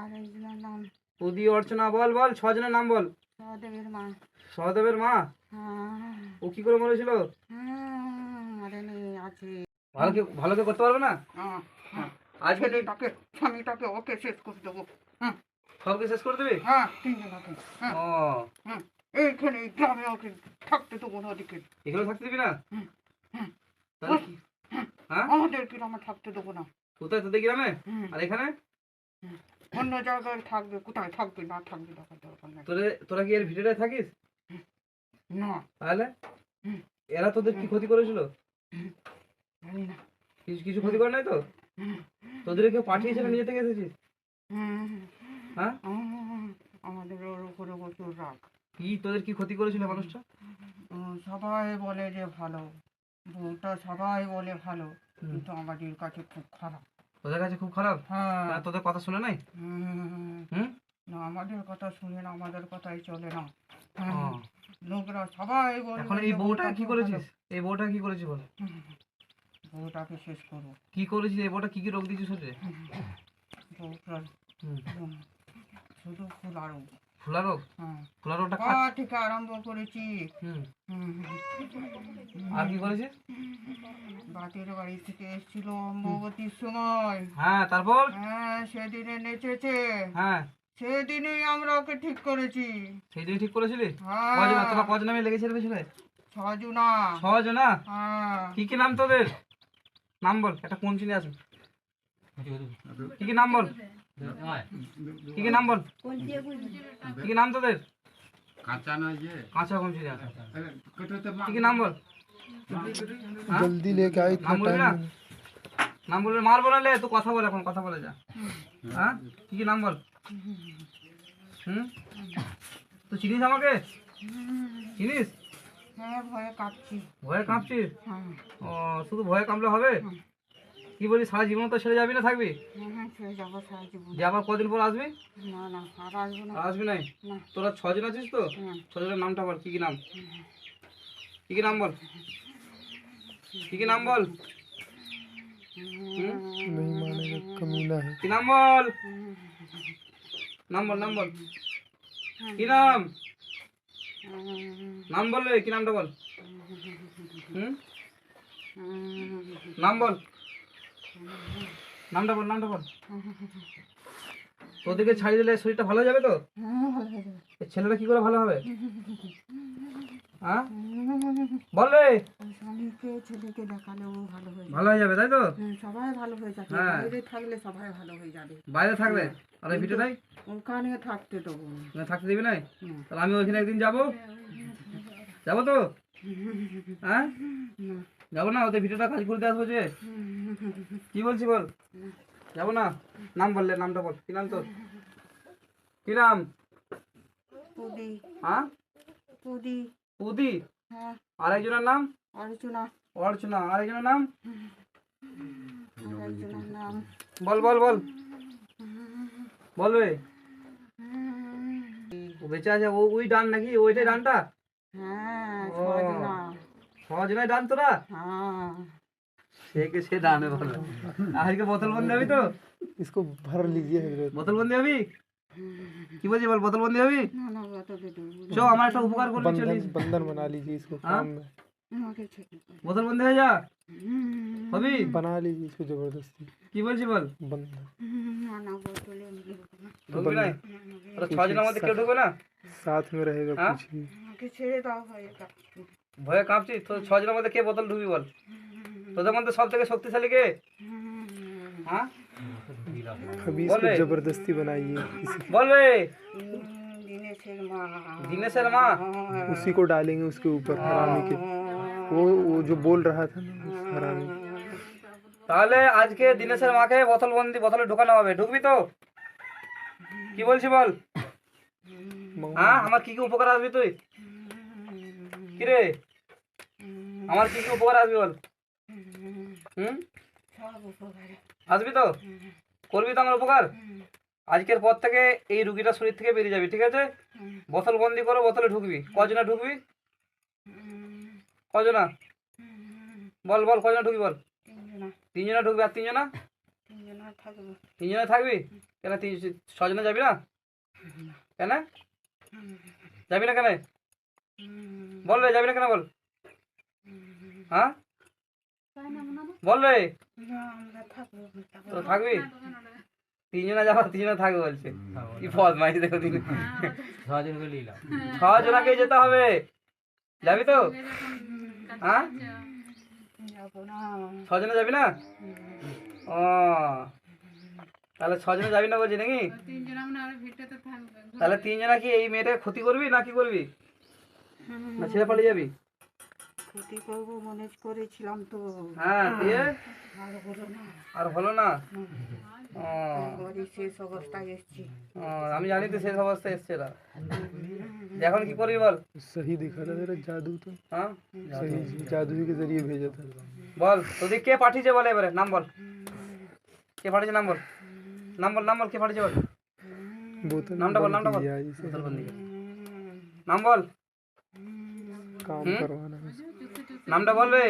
আর একজনের নাম পুদি, অর্চনা, বল বল, ছজনের নাম বল। সহদেবের মা। সহদেবের মা? হ্যাঁ। ও কি করে মরেছিল? মরেনি, আছে। ভালো কে করতে পারবে না? আজকে তাকে স্বামীটাকে ওকে শেষ করে দেবো। সবকে শেষ করে দেবে? হ্যাঁ, তিনজনকে। ও এইখানে এই গ্রামে ওকে থাকতে দেবো না, ওদিকে এখানে থাকতে দিবি না? তাহলে কি? হ্যাঁ, আমাদের গ্রামে থাকতে দেবো না। কোথায় তোদের গ্রামে? আর এখানে অন্য জায়গায় থাকবে, কোথায় থাকবে না থাকবে দেখার দরকার নেই। তোরা কি এর ভিতরে থাকিস না। তাহলে এরা তোদের কি ক্ষতি করেছিল? জানি না। কিছু ক্ষতি করে নাই তো? তোদের কেউ পাঠিয়েছে না নিজে থেকে এসেছিস? হ্যাঁ, আমাদের ওর উপরে প্রচুর রাগ। কি তোদের কি ক্ষতি করেছিল মানুষটা? সবাই বলে যে ভালো, বউটা সবাই বলে ভালো, কিন্তু আমাদের কাছে খুব খারাপ। তোদের কাছে খুব খারাপ? হ্যাঁ। তোদের কথা শুনে নাই? না, আমাদের কথা শুনে না, আমাদের কথাই চলে না। লোকরা সবাই বলে। এখন এই বউটা কি করেছিস? এই বউটা কি করেছিস বল? বউটাকে শেষ করবো। কি করেছিস? এই বউটা কি কি রোগ দিয়েছিস শরীরে? বউটার শুধু ফুলা রোগ। ফুলা রোগ? ফুলা রোগটা থেকে আরম্ভ করেছি। আর কি করেছিস? বাটির বাড়ি থেকে এসেছিল অম্ববতীর সময়। হ্যাঁ, তারপর? হ্যাঁ, সেদিনে নেচেছে। হ্যাঁ, সেদিনই আমরা ওকে ঠিক করেছি। সেইদিন ঠিক করেছিলি? হ্যাঁ। তোরা কজন নামে লেগেছিল পেছনে? 6 জনা। 6 জনা? হ্যাঁ। কি কি নাম তোদের? নাম বল, একটা কোন চিনি আছে। কি কি নাম বল? কি কি নাম বল? কি কি নাম তোদের? কাঁচা কোন চিনি আছে। কি কি নাম বল? जल्दी लेके आओ, इतना নাম বলবি না? टाइम নাম বলবি? মার বলালে তুই কথা বল, এখন কথা বলে যা। হ্যাঁ, কি কি নাম বল? তুই চিনিস আমাকে? চিনিস? হ্যাঁ, ভয়ে কাঁপছি। ভয়ে কাঁপছিস? ও, শুধু ভয়ে কাঁপলে হবে? কি বলিস, সারা জীবন তো ছেড়ে যাবি না থাকবি? হ্যাঁ, ছেড়ে যাবো সারা জীবন। যে আবার কদিন পর আসবি? না না, আর আসবো না। আর আসবি নাই? না। তোরা 6 জন আছিস তো? 6 জনের নামটা বল, কি কি নাম? কি কি নাম বল? কি কি নাম বল? नहीं मानेगा, कमीना है। কি নাম বল? নাম বল, নাম বল। কি নাম? নাম বল রে, কি নামটা বল? নাম বল, নামটা বল, নামটা বল। তোদেরকে ছাড়িয়ে দিলে শরীরটা ভালো হয়ে যাবে তো? এই ছেলেটা কি করে ভালো হবে? হ্যাঁ, বল রে। স্বামীকে ছেলেকে দেখালেও ভালো হয়ে যাবে। ভালো হয়ে যাবে তাই তো? সবাই ভালো হয়ে যাবে। হ্যাঁ। বাইরে থাকলে সবাই ভালো হয়ে যাবে। বাইরে থাকলে? আর এই ভিডিও নাই? ওখানে থাকতে দেবো না। থাকতে দিবি নাই? তাহলে আমি ওইখানে একদিন যাবো। যাবো তো? হ্যাঁ, যাবো না? ওদের ভিডিওটা কাজ করতে আসবো যে। কি বলছি বল? যাবো না? নাম বললে, নামটা বল। কি নাম তোর? কি নাম? পুদি। হ্যাঁ, পুদি। পুদি? হ্যাঁ। আরেকজনের নাম? অর্চনা। অর্চনা। আরেকজনের নাম? আরেকজনের নাম বল বল বল, বল রে। ও বেঁচে আছে? ওই ডান নাকি? ওইটাই ডানটা? হ্যাঁ, ও, 6 জনা। 6 জনের ডান তোরা? হ্যাঁ। সে ডানে বল। আজকে বোতল বন্দি হবি তো? इसको भर लीजिए हजरत। বোতল বন্দি হবি? কি বলছি বল, বোতল বন্দি হবি? না না, অত ভিডিও চো, আমার একটা উপকার করবি, চলিস। बंधन बंधन बना लीजिए इसको काम में। আমাকে ছেড়ে দাও। বোতল বন্দি হয়ে যা। হবি? बना लीजिए इसको जबरदस्ती কি বলছি বল? बंधन। না না, বোতলে নিয়ে যাবো না। ঢুকবি নাই? ওরা 6 জনের মধ্যে কেউ ঢুকবে না? साथ में रहेगा हाँ? कुछ भी। আমাকে ছেড়ে দাও, হয়ে যাচ্ছে। ভয়ে কাঁপছিস? তোর 6 জনের মধ্যে কে বোতল ঢুকবি বল? তোদের মধ্যে সব থেকে শক্তিশালী কে? হ্যাঁ, अभी बोल इसको रहे। जबरदस्ती बनाइए বল রে। দিনেশের মা। दिनेशर माँ? उसी को डालेंगे उसके ऊपर हरामी के। वो जो बोल रहा था ना उस हरामी। তাহলে আজকে দিনেশের মাকে বোতল বন্দি, বোতলে ঢোকানো হবে। ঢুকবি তো? কি বলছি বল? হ্যাঁ, আমার কি কি উপকার আসবি তুই? কি রে, আমার কি কি উপকার আসবি বল? সব উপকারে। আসবি তো? করবি তো আমার উপকার? আজকের পর থেকে এই রুগীটা শরীর থেকে বেরিয়ে যাবি, ঠিক আছে? বোতল বন্দি করো, বোতলে ঢুকবি। কজনা ঢুকবি? কজনা? বল বল, কজনা ঢুকবি বল? 3 জনা। 3 জনা ঢুকবি। আর 3 জনা? তিনজনা থাকবো। তিনজনে থাকবি? কেন ছজনে যাবি না? কেন যাবি না কেন? বল রে, যাবি না কেন বল? হ্যাঁ বল রে। না, আমরা থাকবো। তো থাকবি? তিনজনে যাবো, তিনজনে থাকবে বলছে। কি বদমাইশ দেখো তিনি। ছজনাকে যেতে হবে, যাবি তো? হ্যাঁ যাবো না। ছজনে যাবি না? ও তাহলে ছজনে যাবি না বলছি নাকি? তাহলে তিনজনা কি এই মেয়েটাকে ক্ষতি করবি না কি করবি? না ছেড়ে পালিয়ে যাবি? ক্ষতি করবো মনে করেছিলাম তো, হ্যাঁ দিয়ে আর হলো না। আর হলো না? ও একবারই শেষ অবস্থায় এসছি। ও, আমি জানি তো শেষ অবস্থায় এসছে এরা। এখন কি করবি বল? सही दिखा था तेरा जादू तो, হ্যাঁ सही जादू ही के जरिए भेजा था। বল তোদের কে পাঠিয়েছে বলে, এবারে নাম বল। কে পাঠিয়েছে নাম বল, নাম বল, নাম বল, কে পাঠিয়েছে বল। बोतल नामटा बोल, बंद नामटा बोल। किया इसे, बोतल बंद किया। नाम बोल, काम करवाना है। नामटा बोल रे,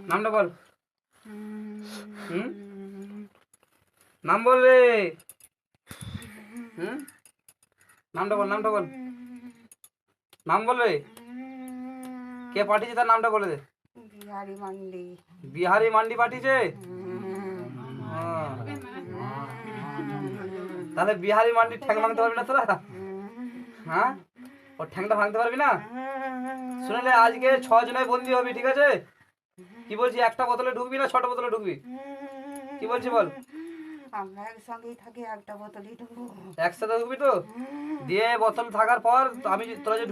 नामटा बोल। नाम बोल रे। नामटा बोल, नामटा बोल, नाम बोल रे। কে পাঠিয়েছে তার নামটা বলে দে। বিহারি মান্ডি। বিহারি মান্ডি পাঠিয়েছে? তাহলে বিহারি মান্ডি ঠ্যাং ভাঙতে পারবি না তোরা? হ্যাঁ ও ঠ্যাংটা ভাঙতে পারবি না? শুনলে আজকে 6 জনের বন্দি হবি, ঠিক আছে? কি বলছি, একটা বোতলে ঢুকবি না 6টা বোতলে ঢুকবি? কি বলছি বল? আমরা একসঙ্গেই থাকি, একটা বোতলই ঢুকবো। একসাথে ঢুকবি তো? দিয়ে বোতল থাকার পর আমি তোরা যে